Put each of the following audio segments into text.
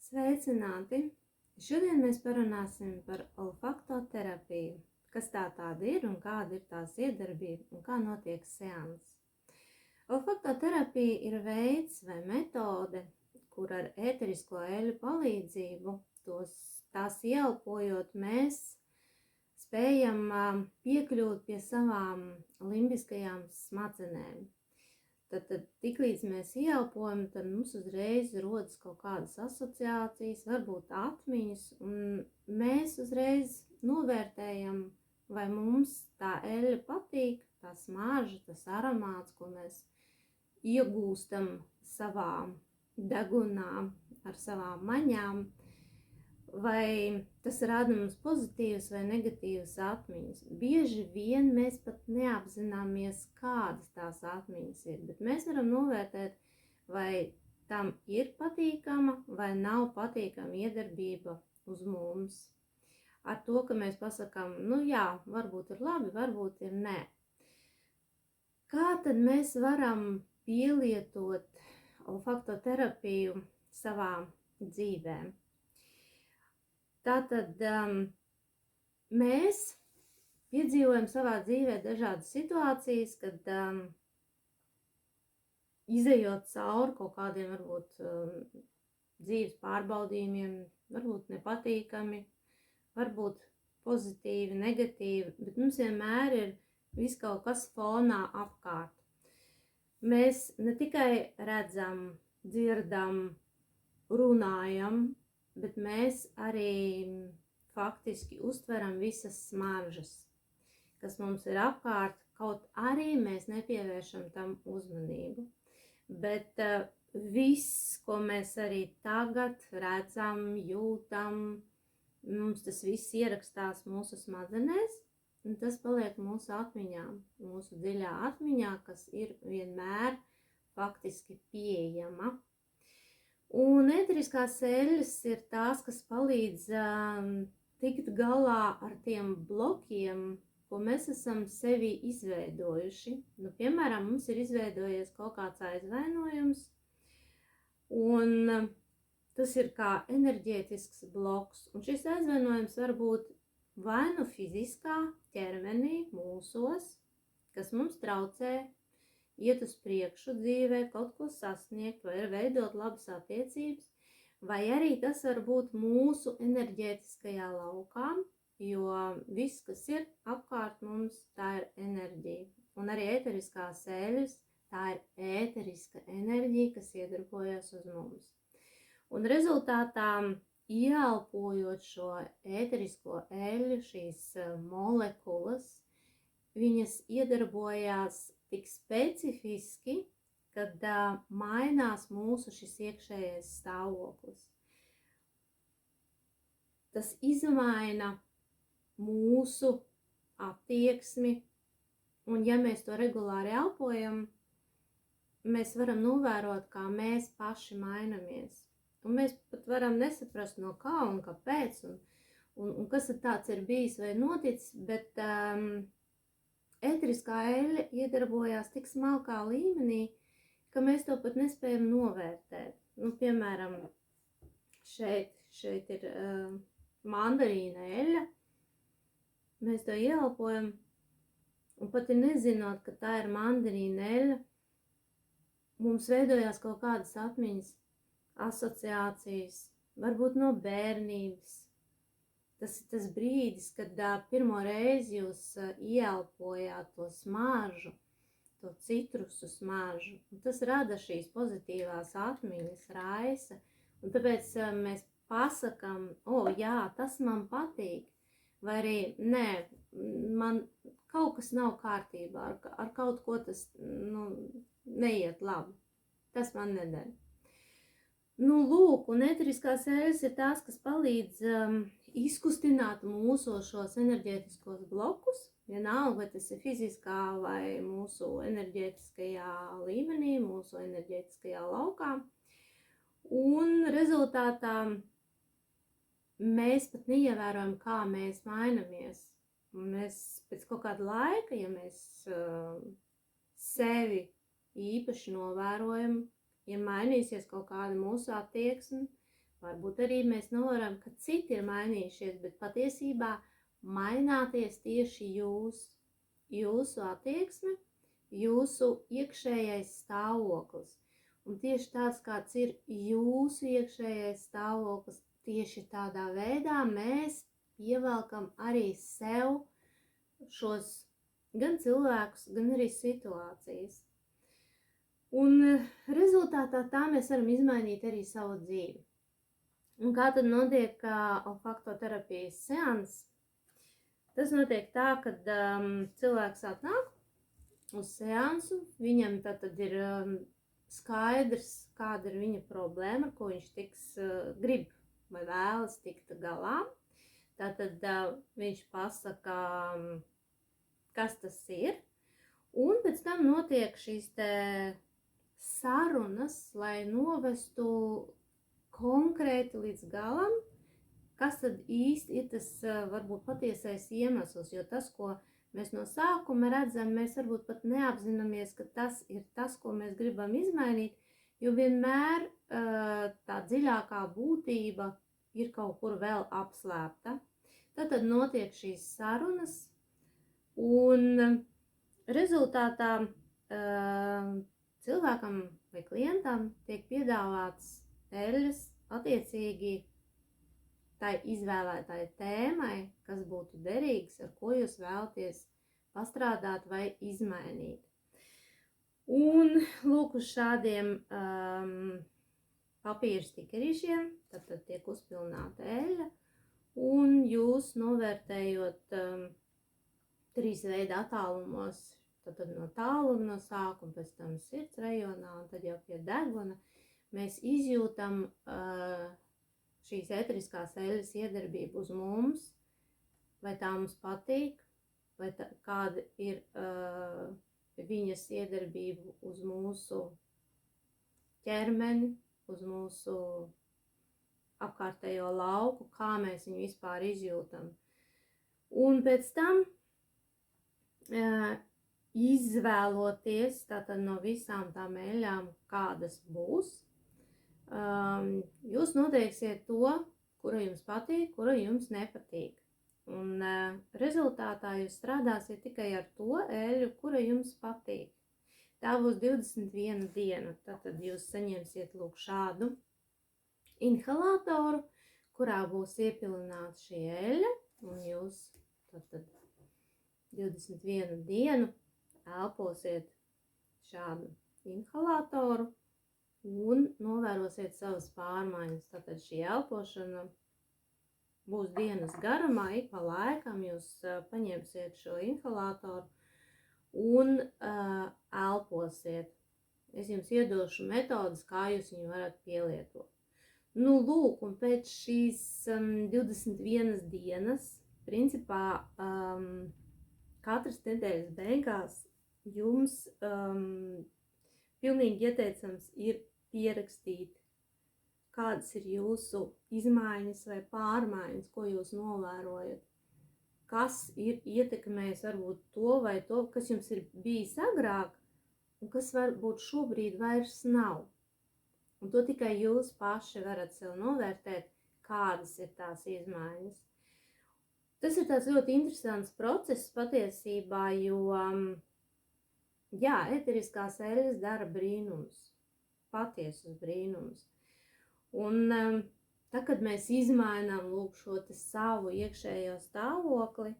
Sveicināti! Šodien mēs parunāsim par olfaktoterapiju, kas tāda ir un kāda ir tās iedarbība un kā notiek seanss. Olfaktoterapija ir veids vai metode, kur ar ēterisko eļu palīdzību tās ieelpojot mēs spējam piekļūt pie savām limbiskajām smadzenēm. Tad tiklīdz mēs ieelpojam, tad mums uzreiz rodas kaut kādas asociācijas, varbūt atmiņas, un mēs uzreiz novērtējam, vai mums tā eļļa patīk, tā smarža, tas aromāts, ko mēs iegūstam savā degunā ar savām maņām, vai tas rada mums pozitīvas vai negatīvas atmiņas. Bieži vien mēs pat neapzināmies, kādas tās atmiņas ir, bet mēs varam novērtēt, vai tam ir patīkama vai nav patīkama iedarbība uz mums. Ar to, ka mēs pasakām, jā, varbūt ir labi, varbūt ir nē. Kā tad mēs varam pielietot olfaktoterapiju savā dzīvē? Tātad mēs piedzīvojam savā dzīvē dažādas situācijas, kad izejot cauri kaut kādiem varbūt dzīves pārbaudījumiem, varbūt nepatīkami, varbūt pozitīvi, negatīvi, bet mums vienmēr ir viss kaut kas fonā apkārt. Mēs ne tikai redzam, dzirdam, runājam, bet mēs arī faktiski uztveram visas smaržas, kas mums ir apkārt, kaut arī mēs nepievēršam tam uzmanību. Bet viss, ko mēs arī tagad redzam, jūtam, mums tas viss ierakstās mūsu smadzenēs, un tas paliek mūsu atmiņā, mūsu dziļā atmiņā, kas ir vienmēr faktiski pieejama. Un ēteriskās eļļas ir tās, kas palīdz tikt galā ar tiem blokiem, ko mēs esam sevi izveidojuši. Piemēram, mums ir izveidojies kaut kāds aizvainojums, un tas ir kā enerģētisks bloks. Un šis aizvainojums var būt vai nu fiziskā ķermenī mūsos, kas mums traucē iet uz priekšu dzīvē, kaut ko sasniegt vai veidot labas attiecības, vai arī tas var būt mūsu enerģētiskajā laukā, jo viss, kas ir apkārt mums, tā ir enerģija. Un arī ēteriskās eļļas, tā ir ēteriska enerģija, kas iedarbojas uz mums. Un rezultātā, ieelpojot šo ēterisko eļļu, šīs molekulas, viņas iedarbojās tik specifiski, kad mainās mūsu šis iekšējais stāvoklis. Tas izmaina mūsu attieksmi, un ja mēs to regulāri elpojam, mēs varam novērot, kā mēs paši mainamies. Un mēs pat varam nesaprast, no kā un kāpēc, un kas tāds ir bijis vai noticis, bet ēteriskā eļļa iedarbojās tik smalkā līmenī, ka mēs to pat nespējam novērtēt. Piemēram, šeit ir mandarīna eļļa, mēs to ieelpojam, un pat nezinot, ka tā ir mandarīna eļļa, mums veidojās kaut kādas atmiņas, asociācijas, varbūt no bērnības. Tas ir tas brīdis, kad pirmo reizi jūs ieelpojāt to smaržu, to citrusu smaržu. Un tas rada šīs pozitīvās atmiņas, raisa. Un tāpēc mēs pasakam, jā, tas man patīk. Vai arī, nē, man kaut kas nav kārtībā, ar kaut ko tas neiet labi. Tas man nedara. Lūk, un ēteriskās eļļas ir tās, kas palīdz izkustināt mūsu šos enerģētiskos blokus, vienalga, vai tas ir fiziskā vai mūsu enerģētiskajā līmenī, mūsu enerģētiskajā laukā. Un rezultātā mēs pat neievērojam, kā mēs mainamies. Un mēs pēc kaut kāda laika, ja mēs sevi īpaši novērojam, ja mainīsies kaut kāda mūsu attieksme, Varbūt arī mēs novaram, ka citi ir mainījušies, bet patiesībā maināties tieši jūs, jūsu attieksme, jūsu iekšējais stāvoklis. Un tieši tāds, kāds ir jūsu iekšējais stāvoklis, tieši tādā veidā mēs ievelkam arī sev šos gan cilvēkus, gan arī situācijas. Un rezultātā tā mēs varam izmainīt arī savu dzīvi. Un kā tad notiek olfaktoterapijas seans? Tas notiek tā, ka cilvēks atnāk uz seansu, viņam tad ir skaidrs, kāda ir viņa problēma, ko viņš grib vai vēlas tikt galā. Tātad viņš pasaka, kas tas ir, un pēc tam notiek šīs te sarunas, lai novestu konkrēti līdz galam, kas tad īsti ir tas varbūt patiesais iemesls, jo tas, ko mēs no sākuma redzam, mēs varbūt pat neapzināmies, ka tas ir tas, ko mēs gribam izmainīt, jo vienmēr tā dziļākā būtība ir kaut kur vēl apslēpta. Tad notiek šīs sarunas, un rezultātā cilvēkam vai klientam tiek piedāvāts eļļas attiecīgi tai izvēlētāji tēmai, kas būtu derīgs, ar ko jūs vēlaties pastrādāt vai izmainīt. Un lūk, uz šādiem papīra stikerīšiem tad tiek uzpilnāta eļļa, un jūs novērtējot 3 veidu attālumos, tad no tāluma no sākuma, pēc tam sirds rajonā, un tad jau pie deguna, mēs izjūtam šīs ēteriskās eļļas iedarbību uz mums, vai tā mums patīk, vai kāda ir viņas iedarbība uz mūsu ķermeni, uz mūsu apkārtējo lauku, kā mēs viņu vispār izjūtam. Un pēc tam izvēloties tātad no visām tām eļļām, kādas būs, jūs noteiksiet to, kura jums patīk, kura jums nepatīk. Un rezultātā jūs strādāsiet tikai ar to eļļu, kura jums patīk. Tā būs 21 diena. Tātad jūs saņemsiet lūk šādu inhalatoru, kurā būs iepilināta šī eļļa, un jūs tātad 21 dienu elposiet šādu inhalatoru un novērosiet savas pārmaiņas. Tātad šī elpošana būs dienas garumā, ik pa laikam jūs paņemsiet šo inhalatoru un elposiet. Es jums iedošu metodas, kā jūs viņu varat pielietot. Nu, lūk, un pēc šīs 21 dienas, principā, katras nedēļas beigās jums pilnīgi ieteicams ir pierakstīt, kādas ir jūsu izmaiņas vai pārmaiņas, ko jūs novērojat, kas ir ietekmējis varbūt to vai to, kas jums ir bijis agrāk un kas varbūt šobrīd vairs nav. Un to tikai jūs paši varat sev novērtēt, kādas ir tās izmaiņas. Tas ir tāds ļoti interesants process patiesībā, jo, jā, ēteriskās eļļas dara brīnums. Patiesus brīnums. Un tā, kad mēs izmainām lūk šo te savu iekšējo stāvokli,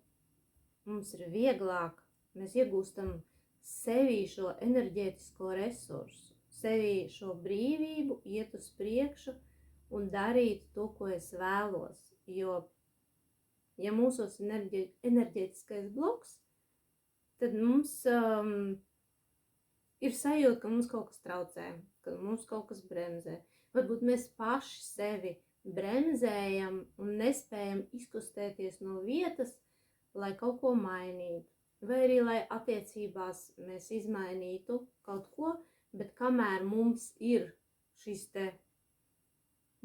mums ir vieglāk, mēs iegūstam sevī šo enerģētisko resursu, sevī šo brīvību, iet uz priekšu un darīt to, ko es vēlos. Jo, ja mūsos ir enerģētiskais bloks, tad mums ir sajūta, ka mums kaut kas traucē, ka mums kaut kas bremzē. Varbūt mēs paši sevi bremzējam un nespējam izkustēties no vietas, lai kaut ko mainītu. Vai arī, lai attiecībās mēs izmainītu kaut ko, bet kamēr mums ir šis te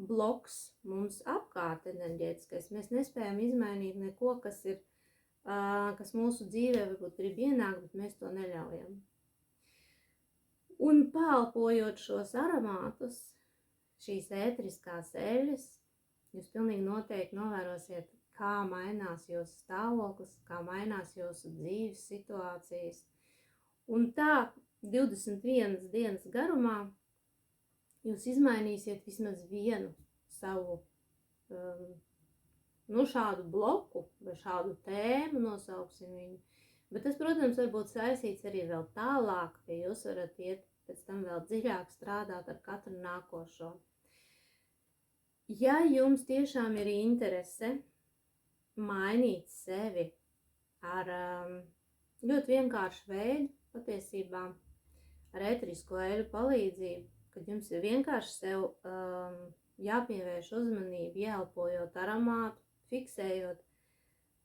bloks mums apkārt enerģētiskais, mēs nespējam izmainīt neko, kas mūsu dzīvē varbūt grib ienākt, bet mēs to neļaujam. Un pālpojot šos aromātus, šīs ēteriskās eļļas, jūs pilnīgi noteikti novērosiet, kā mainās jūsu stāvoklis, kā mainās jūsu dzīves situācijas. Un tā 21 dienas garumā jūs izmainīsiet vismaz vienu savu šādu bloku vai šādu tēmu, nosauksim viņu. Bet tas, protams, var būt saistīts arī vēl tālāk, ka jūs varat iet pēc tam vēl dziļāk strādāt ar katru nākošo. Ja jums tiešām ir interese mainīt sevi ar ļoti vienkāršu veidu, patiesībā ar ēterisko eļļu palīdzību, kad jums ir vienkārši sev jāpievērš uzmanība, ieelpojot aromātu, fiksējot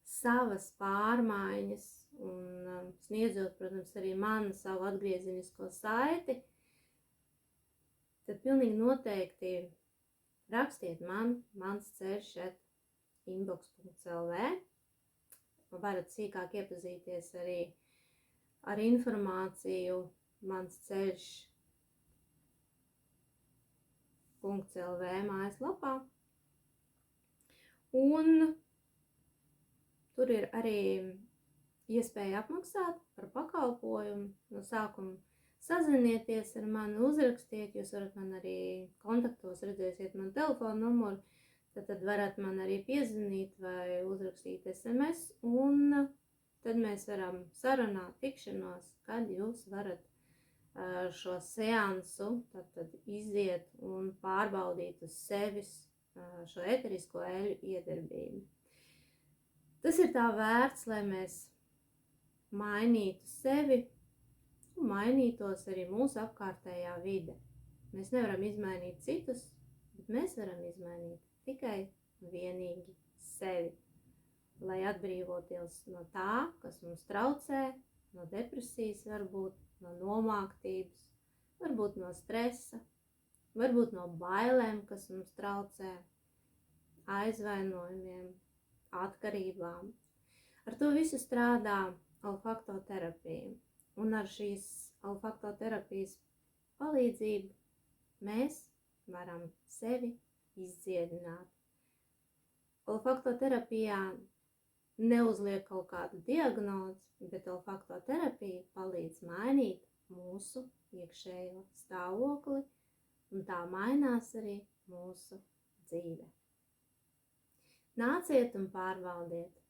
savas pārmaiņas un sniedzot, protams, arī man savu atgriezenisko saiti, tad pilnīgi noteikti rakstiet mans ceļš @inbox.lv. Varat sīkāk iepazīties arī ar informāciju mans ceļš .lv mājaslapā. Un tur ir arī iespēja apmaksāt par pakalpojumu. No sākuma sazinieties ar mani, uzrakstiet, jūs varat man arī kontaktos, redzēsiet man telefonu numuru, tad varat man arī piezvanīt vai uzrakstīt SMS, un tad mēs varam sarunāt tikšanos, kad jūs varat šo seansu tad iziet un pārbaudīt uz sevis šo ēterisko eļļu iedarbību. Tas ir tā vērts, lai mēs mainītu sevi un mainītos arī mūsu apkārtējā vide. Mēs nevaram izmainīt citus, bet mēs varam izmainīt tikai vienīgi sevi, lai atbrīvoties no tā, kas mums traucē, no depresijas varbūt, no nomāktības, varbūt no stresa, varbūt no bailēm, kas mums traucē, aizvainojumiem, atkarībām. Ar to visu strādā olfaktoterapija. Un ar šīs olfaktoterapijas palīdzību mēs varam sevi izdziedināt. Olfaktoterapijā neuzliek kaut kādu diagnozi, bet olfaktoterapija palīdz mainīt mūsu iekšējo stāvokli, un tā mainās arī mūsu dzīve. Nāciet un pārbaudiet!